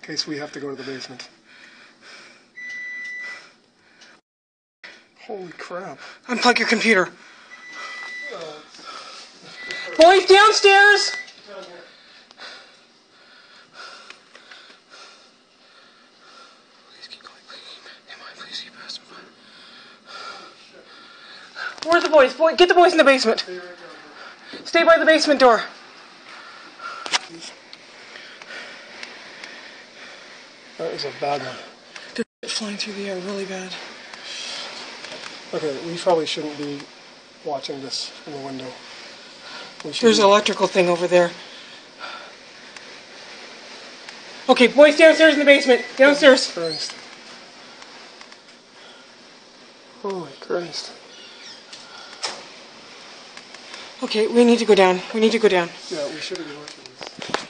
case we have to go to the basement. Holy crap. Unplug your computer. Boys, downstairs! Please keep going. Please keep asking. Where are the boys? Get the boys in the basement. Stay by the basement door. That was a bad one. They're flying through the air really bad. Okay, we probably shouldn't be watching this from the window. There's an electrical thing over there. Okay, boys downstairs in the basement. Downstairs. Christ. Holy Christ. Okay, we need to go down. We need to go down. Yeah, we should have been watching this.